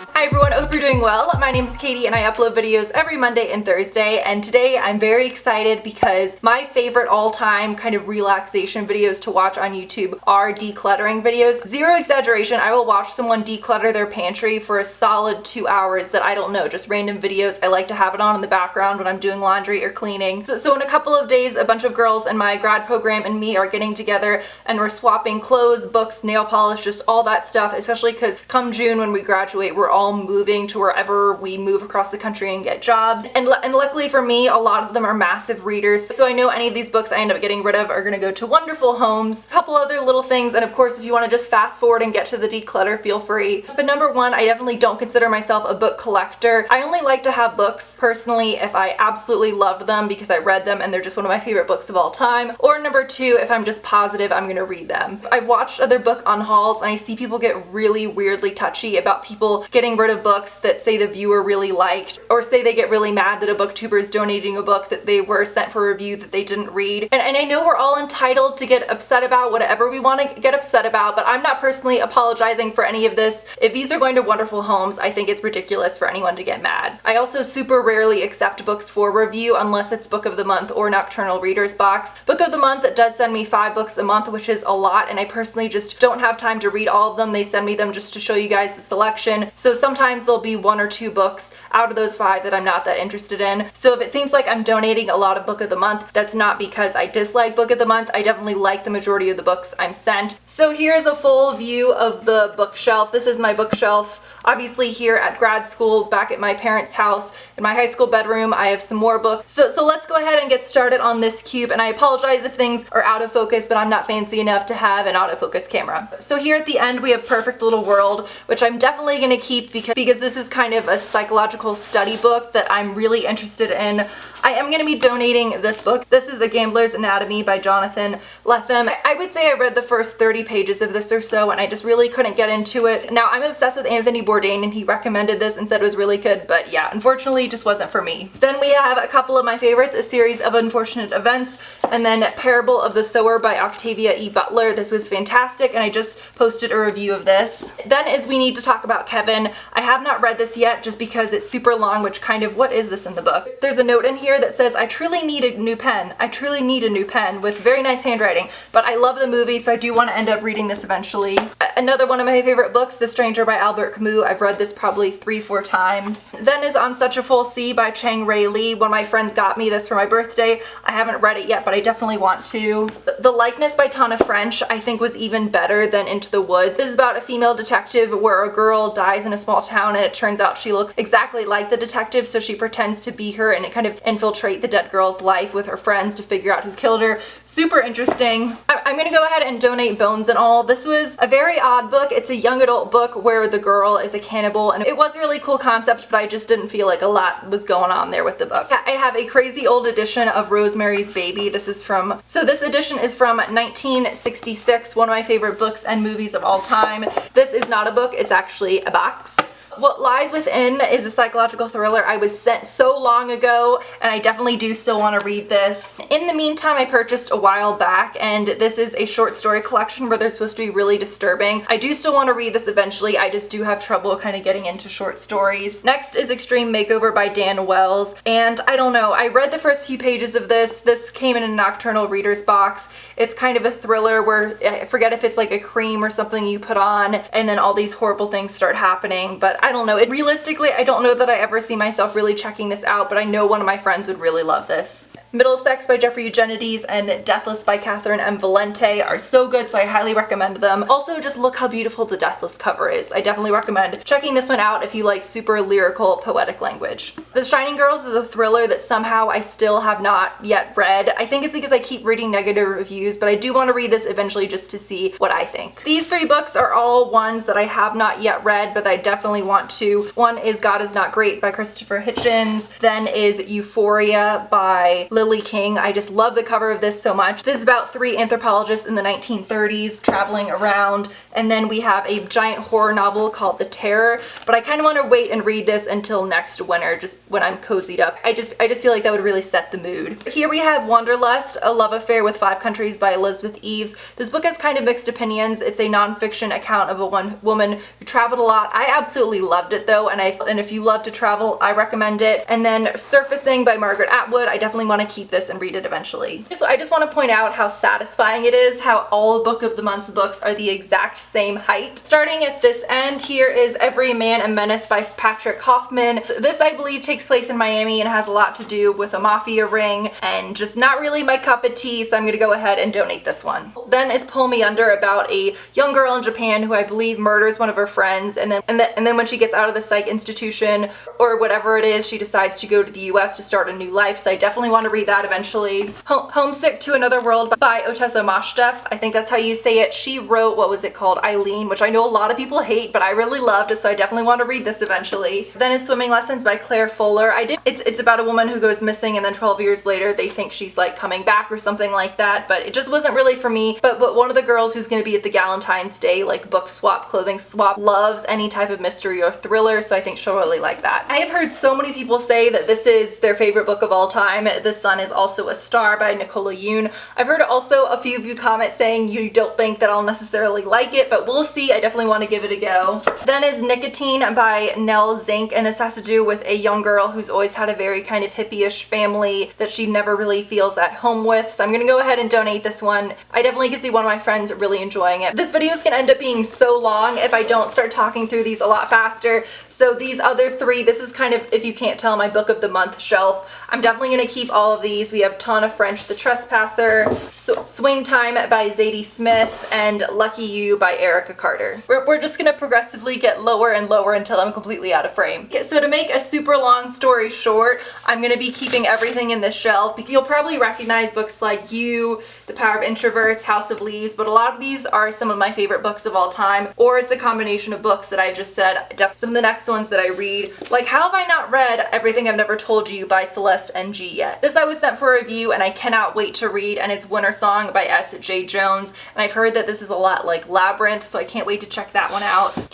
Hi everyone, I hope you're doing well. My name is Katie and I upload videos every Monday and Thursday, and today I'm very excited because my favorite all-time kind of relaxation videos to watch on YouTube are decluttering videos. Zero exaggeration, I will watch someone declutter their pantry for a solid 2 hours that I don't know, just random videos. I like to have it on in the background when I'm doing laundry or cleaning. So in a couple of days, a bunch of girls in my grad program and me are getting together and we're swapping clothes, books, nail polish, just all that stuff, especially because come June when we graduate, we're all moving to wherever we move across the country and get jobs. And luckily for me, a lot of them are massive readers. So I know any of these books I end up getting rid of are going to go to wonderful homes. A couple other little things, and of course if you want to just fast forward and get to the declutter, feel free. But number one, I definitely don't consider myself a book collector. I only like to have books personally if I absolutely loved them because I read them and they're just one of my favorite books of all time. Or number two, if I'm just positive I'm going to read them. I've watched other book unhauls and I see people get really weirdly touchy about people getting rid of books that say the viewer really liked, or say they get really mad that a booktuber is donating a book that they were sent for review that they didn't read. And I know we're all entitled to get upset about whatever we want to get upset about, but I'm not personally apologizing for any of this. If these are going to wonderful homes, I think it's ridiculous for anyone to get mad. I also super rarely accept books for review unless it's Book of the Month or Nocturnal Reader's Box. Book of the Month does send me 5 books a month, which is a lot, and I personally just don't have time to read all of them. They send me them just to show you guys the selection. So sometimes there'll be 1 or 2 books out of those 5 that I'm not that interested in. So if it seems like I'm donating a lot of Book of the Month, that's not because I dislike Book of the Month. I definitely like the majority of the books I'm sent. So here's a full view of the bookshelf. This is my bookshelf. Obviously here at grad school, back at my parents' house, in my high school bedroom, I have some more books. So let's go ahead and get started on this cube, and I apologize if things are out of focus, but I'm not fancy enough to have an autofocus camera. So here at the end we have Perfect Little World, which I'm definitely going to keep because this is kind of a psychological study book that I'm really interested in. I am going to be donating this book. This is A Gambler's Anatomy by Jonathan Lethem. I would say I read the first 30 pages of this or so, and I just really couldn't get into it. Now, I'm obsessed with Anthony Bourdain, and he recommended this and said it was really good, but yeah, unfortunately it just wasn't for me. Then we have a couple of my favorites, A Series of Unfortunate Events, and then Parable of the Sower by Octavia E. Butler. This was fantastic, and I just posted a review of this. Then is We Need to Talk About Kevin. I have not read this yet just because it's super long, which kind of, what is this in the book? There's a note in here that says, I truly need a new pen. I truly need a new pen, with very nice handwriting. But I love the movie, so I do want to end up reading this eventually. Another one of my favorite books, The Stranger by Albert Camus. I've read this probably 3-4 times. Then is On Such a Full Sea by Chang Ray Lee. One of my friends got me this for my birthday. I haven't read it yet, but I definitely want to. The Likeness by Tana French I think was even better than Into the Woods. This is about a female detective where a girl dies in a small town and it turns out she looks exactly like the detective, so she pretends to be her and it kind of infiltrate the dead girl's life with her friends to figure out who killed her. Super interesting. I'm gonna go ahead and donate Bones and All. This was a very odd book. It's a young adult book where the girl is a cannibal, and it was a really cool concept, but I just didn't feel like a lot was going on there with the book. I have a crazy old edition of Rosemary's Baby. This edition is from 1966, one of my favorite books and movies of all time. This is not a book, it's actually a box. What Lies Within is a psychological thriller I was sent so long ago, and I definitely do still want to read this. In the meantime, I purchased a while back, and this is a short story collection where they're supposed to be really disturbing. I do still want to read this eventually, I just do have trouble kind of getting into short stories. Next is Extreme Makeover by Dan Wells, and I don't know, I read the first few pages of this. This came in a Nocturnal Reader's Box. It's kind of a thriller where, I forget if it's like a cream or something you put on, and then all these horrible things start happening, but I don't know. Realistically, I don't know that I ever see myself really checking this out, but I know one of my friends would really love this. Middlesex by Jeffrey Eugenides and Deathless by Catherine M. Valente are so good, so I highly recommend them. Also, just look how beautiful the Deathless cover is. I definitely recommend checking this one out if you like super lyrical, poetic language. The Shining Girls is a thriller that somehow I still have not yet read. I think it's because I keep reading negative reviews, but I do want to read this eventually just to see what I think. These 3 books are all ones that I have not yet read, but I definitely want to. One is God Is Not Great by Christopher Hitchens. Then is Euphoria by Lily King. I just love the cover of this so much. This is about 3 anthropologists in the 1930s traveling around, and then we have a giant horror novel called The Terror, but I kind of want to wait and read this until next winter, just when I'm cozied up. I just feel like that would really set the mood. Here we have Wanderlust, A Love Affair with 5 Countries by Elizabeth Eves. This book has kind of mixed opinions. It's a nonfiction account of a woman who traveled a lot. I absolutely absolutely loved it though, and if you love to travel, I recommend it. And then Surfacing by Margaret Atwood, I definitely want to keep this and read it eventually. So I just want to point out how satisfying it is how all Book of the Month's books are the exact same height. Starting at this end, here is Every Man a Menace by Patrick Hoffman. This, I believe, takes place in Miami and has a lot to do with a mafia ring, and just not really my cup of tea, so I'm gonna go ahead and donate this one. Then is Pull Me Under, about a young girl in Japan who I believe murders one of her friends, and then when she gets out of the psych institution or whatever it is, she decides to go to the US to start a new life, so I definitely want to read that eventually. Homesick to Another World by Otessa Mashtef, I think that's how you say it. She wrote, what was it called, Eileen, which I know a lot of people hate, but I really loved, so I definitely want to read this eventually. Then is Swimming Lessons by Claire Fuller. It's about a woman who goes missing, and then 12 years later they think she's like coming back or something like that, but it just wasn't really for me. But one of the girls who's going to be at the Galentine's Day like book swap, clothing swap, loves any type of mystery or thriller, so I think she'll really like that. I have heard so many people say that this is their favorite book of all time. The Sun is Also a Star by Nicola Yoon. I've heard also a few of you comment saying you don't think that I'll necessarily like it, but we'll see. I definitely want to give it a go. Then is Nicotine by Nell Zink, and this has to do with a young girl who's always had a very kind of hippie-ish family that she never really feels at home with, so I'm gonna go ahead and donate this one. I definitely can see one of my friends really enjoying it. This video is gonna end up being so long if I don't start talking through these a lot faster, so these other three, this is kind of, if you can't tell, my Book of the Month shelf. I'm definitely gonna keep all of these. We have Tana French, The Trespasser, Swing Time by Zadie Smith, and Lucky You by Erica Carter. We're just gonna progressively get lower and lower until I'm completely out of frame. Okay, so to make a super long story short, I'm gonna be keeping everything in this shelf. You'll probably recognize books like You, The Power of Introverts, House of Leaves, but a lot of these are some of my favorite books of all time, or it's a combination of books that I just said. Some of the next ones that I read, like How Have I Not Read Everything I've Never Told You by Celeste NG yet. This I was sent for review and I cannot wait to read, and it's Winter Song by S.J. Jones, and I've heard that this is a lot like Labyrinth, so I can't wait to check that one out.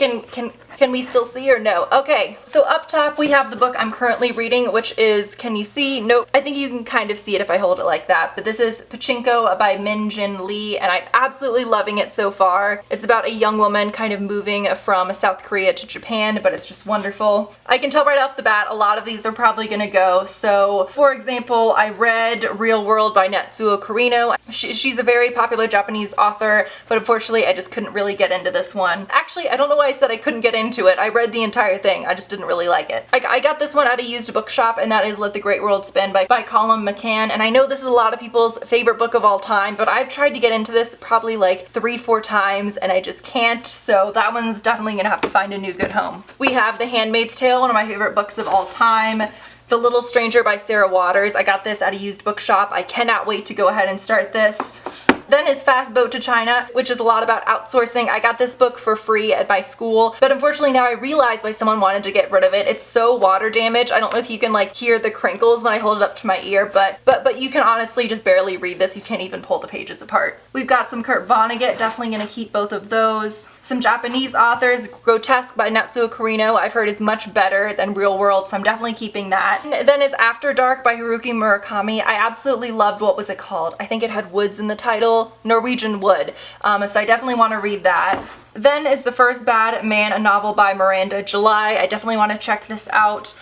Can we still see or no? Okay, so up top we have the book I'm currently reading, which is, can you see? Nope. I think you can kind of see it if I hold it like that, but this is Pachinko by Min Jin Lee, and I'm absolutely loving it so far. It's about a young woman kind of moving from South Korea to Japan, but it's just wonderful. I can tell right off the bat a lot of these are probably gonna go. So for example, I read Real World by Natsuo Kirino. She's a very popular Japanese author, but unfortunately I just couldn't really get into this one. Actually, I don't know why I said I couldn't get into it. I read the entire thing, I just didn't really like it. I got this one at a used bookshop, and that is Let the Great World Spin by Colin McCann, and I know this is a lot of people's favorite book of all time, but I've tried to get into this probably like 3-4 times and I just can't, so that one's definitely gonna have to find a new good home. We have The Handmaid's Tale, one of my favorite books of all time. The Little Stranger by Sarah Waters. I got this at a used bookshop. I cannot wait to go ahead and start this. Then is Fast Boat to China, which is a lot about outsourcing. I got this book for free at my school, but unfortunately now I realize why someone wanted to get rid of it. It's so water damaged. I don't know if you can like hear the crinkles when I hold it up to my ear, but you can honestly just barely read this. You can't even pull the pages apart. We've got some Kurt Vonnegut, definitely gonna keep both of those. Some Japanese authors, Grotesque by Natsuo Kirino. I've heard it's much better than Real World, so I'm definitely keeping that. And then is After Dark by Haruki Murakami. I absolutely loved, what was it called? I think it had woods in the title. Norwegian Wood. So I definitely want to read that. Then is The First Bad Man, a novel by Miranda July. I definitely want to check this out.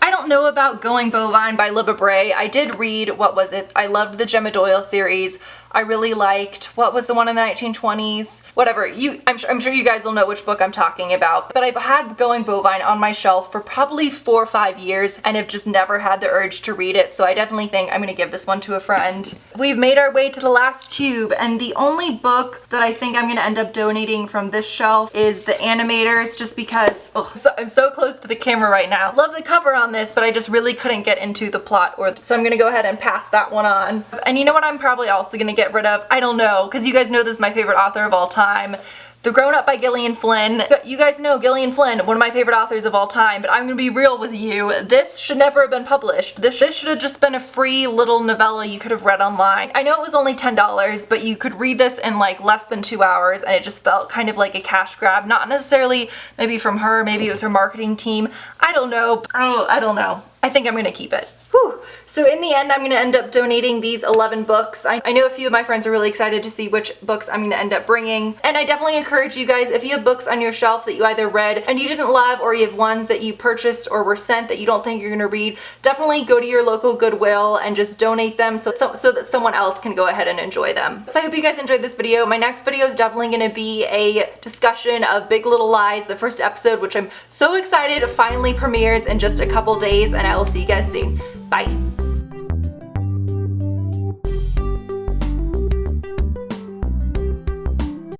I don't know about Going Bovine by Libba Bray. I did read, what was it? I loved the Gemma Doyle series. I really liked, what was the one in the 1920s? Whatever, I'm sure you guys will know which book I'm talking about. But I've had Going Bovine on my shelf for probably 4 or 5 years and have just never had the urge to read it, so I definitely think I'm gonna give this one to a friend. We've made our way to the last cube, and the only book that I think I'm gonna end up donating from this shelf is The Animators, just because, I'm so close to the camera right now. Love the cover on this, but I just really couldn't get into the plot, so I'm gonna go ahead and pass that one on. And you know what I'm probably also gonna get rid of? I don't know, because you guys know this is my favorite author of all time. The Grown Up by Gillian Flynn. You guys know Gillian Flynn, one of my favorite authors of all time, but I'm gonna be real with you. This should never have been published. This should have just been a free little novella you could have read online. I know it was only $10, but you could read this in like less than 2 hours, and it just felt kind of like a cash grab. Not necessarily maybe from her, maybe it was her marketing team. I don't know. I don't know. I think I'm gonna keep it. Whew. So in the end, I'm gonna end up donating these 11 books. I know a few of my friends are really excited to see which books I'm gonna end up bringing, and I definitely encourage encourage you guys, if you have books on your shelf that you either read and you didn't love, or you have ones that you purchased or were sent that you don't think you're gonna read, definitely go to your local Goodwill and just donate them so that someone else can go ahead and enjoy them. So I hope you guys enjoyed this video. My next video is definitely gonna be a discussion of Big Little Lies, the first episode, which I'm so excited finally premieres in just a couple days, and I will see you guys soon. Bye.